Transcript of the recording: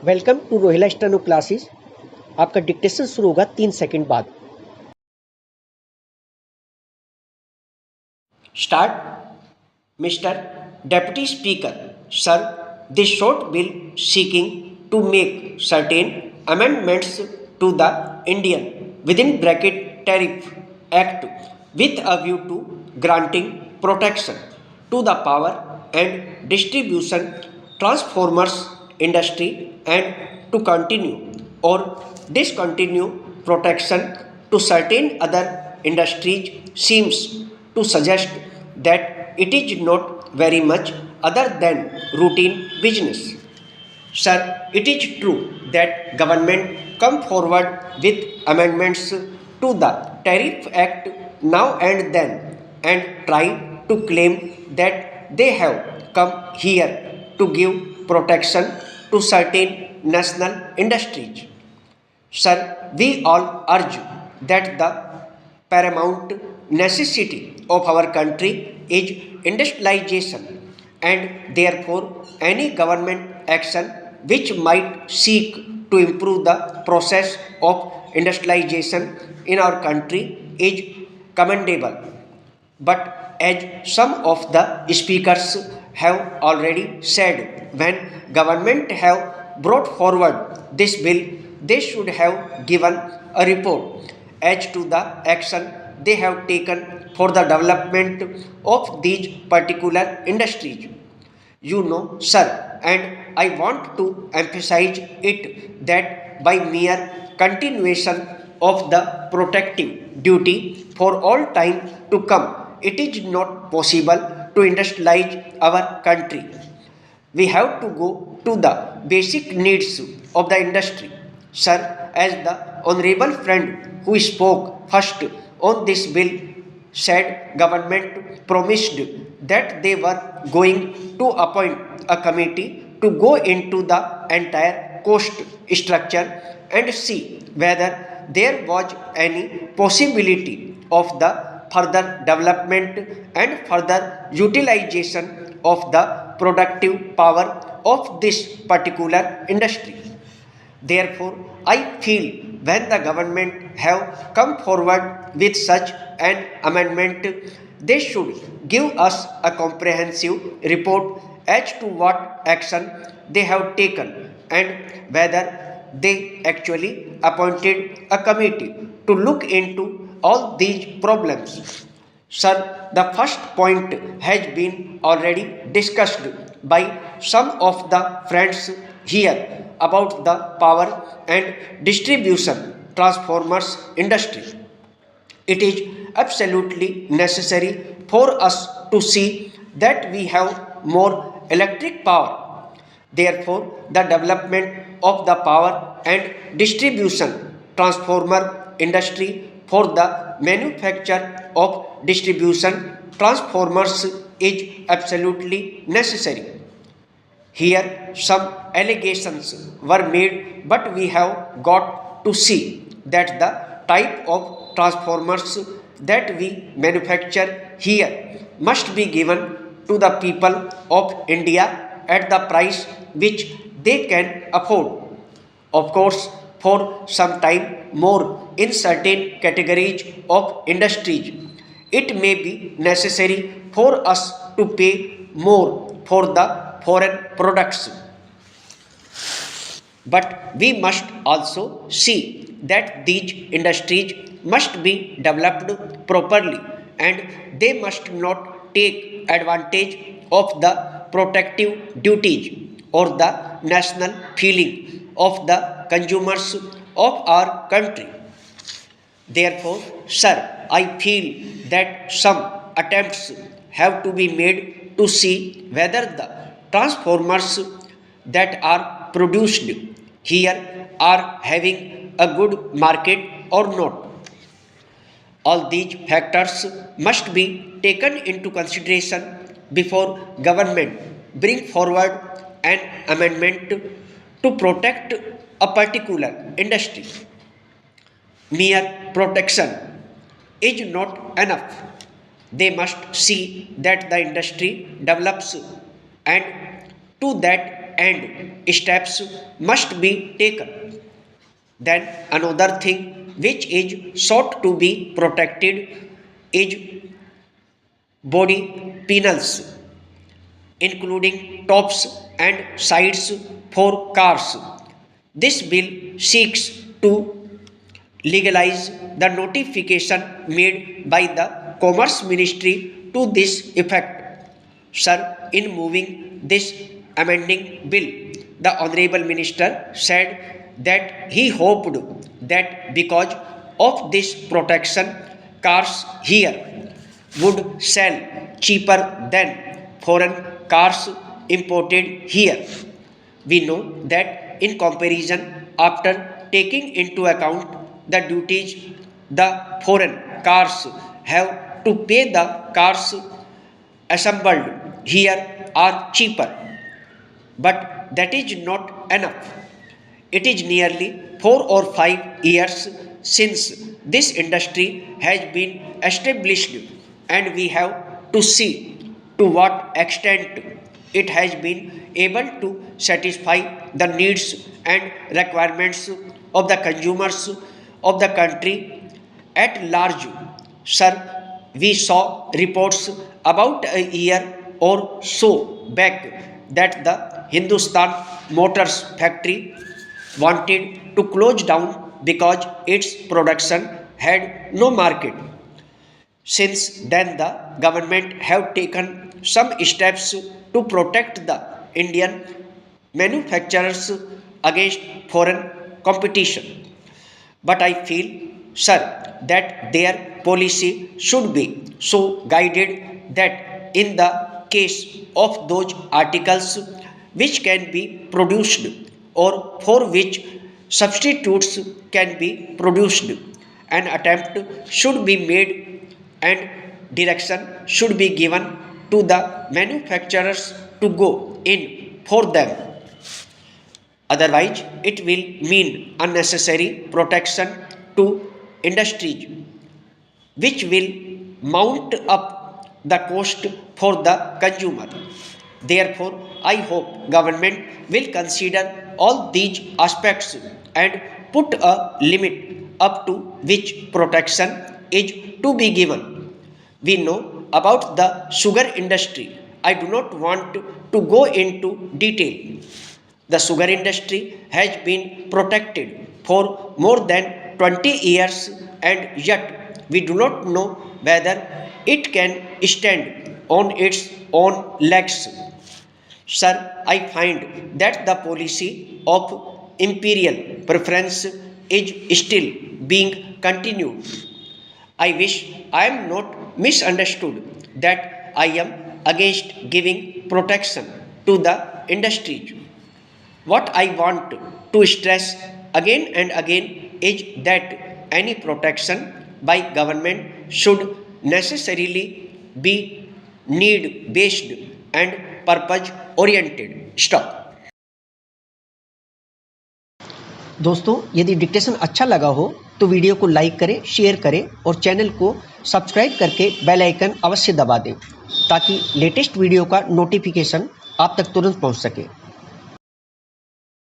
Welcome to Rohila steno classes. आपका dictation शुरू होगा 3 सेकंड बाद। Start. Mr. Deputy Speaker, sir, this short bill seeking to make certain amendments to the Indian within bracket Tariff Act with a view to granting protection to the power and distribution transformers industry and to continue or discontinue protection to certain other industries seems to suggest that it is not very much other than routine business. Sir, it is true that government come forward with amendments to the Tariff Act now and then and try to claim that they have come here to give protection to certain national industries. Sir, we all urge that the paramount necessity of our country is industrialization, and therefore any government action which might seek to improve the process of industrialization in our country is commendable. But as some of the speakers have already said, when government have brought forward this bill, they should have given a report as to the action they have taken for the development of these particular industries. You know, sir, and I want to emphasize it that by mere continuation of the protective duty for all time to come, it is not possible to industrialize our country. We have to go to the basic needs of the industry. Sir, as the honorable friend who spoke first on this bill said, government promised that they were going to appoint a committee to go into the entire cost structure and see whether there was any possibility of the further development and further utilization of the productive power of this particular industry. Therefore, I feel when the government have come forward with such an amendment, they should give us a comprehensive report as to what action they have taken and whether they actually appointed a committee to look into all these problems. Sir, the first point has been already discussed by some of the friends here about the power and distribution transformers industry. It is absolutely necessary for us to see that we have more electric power. Therefore, the development of the power and distribution transformer industry for the manufacture of distribution transformers is absolutely necessary. Here, some allegations were made, but we have got to see that the type of transformers that we manufacture here must be given to the people of India at the price which they can afford. Of course, for some time more in certain categories of industries, it may be necessary for us to pay more for the foreign products. But we must also see that these industries must be developed properly and they must not take advantage of the protective duties or the national feeling of the consumers of our country. Therefore, sir, I feel that some attempts have to be made to see whether the transformers that are produced here are having a good market or not. All these factors must be taken into consideration before government bring forward an amendment to protect a particular industry. Mere protection is not enough. They must see that the industry develops, and to that and steps must be taken. Then another thing which is sought to be protected is body panels, including tops and sides for cars. This bill seeks to legalize the notification made by the Commerce Ministry to this effect. Sir, in moving this amending bill, the Honorable Minister said that he hoped that because of this protection, cars here would sell cheaper than foreign cars imported here. We know that in comparison, after taking into account the duties the foreign cars have to pay, the cars assembled here are cheaper. But that is not enough. It is nearly 4 or 5 years since this industry has been established, and we have to see to what extent it has been able to satisfy the needs and requirements of the consumers of the country at large. Sir, we saw reports about a year or so back that the Hindustan Motors factory wanted to close down because its production had no market. Since then, the government have taken some steps to protect the Indian manufacturers against foreign competition. But I feel, sir, that their policy should be so guided that in the case of those articles which can be produced or for which substitutes can be produced, an attempt should be made and direction should be given to the manufacturers to go in for them. Otherwise, it will mean unnecessary protection to industries, which will mount up the cost for the consumer. Therefore, I hope government will consider all these aspects and put a limit up to which protection is to be given. We know about the sugar industry. I do not want to go into detail. The sugar industry has been protected for more than 20 years, and yet we do not know whether it can stand on its own legs. Sir, I find that the policy of imperial preference is still being continued. I wish I am not misunderstood that I am against giving protection to the industries. What I want to stress again and again is that any protection by government should necessarily be need based and purpose oriented. Stop. दोस्तों, यदि dictation अच्छा लगा हो तो video को like करें, share करें और चैनल को सब्सक्राइब करके बेल आइकन अवश्य दबा दें ताकि लेटेस्ट वीडियो का नोटिफिकेशन आप तक तुरंत पहुंच सके।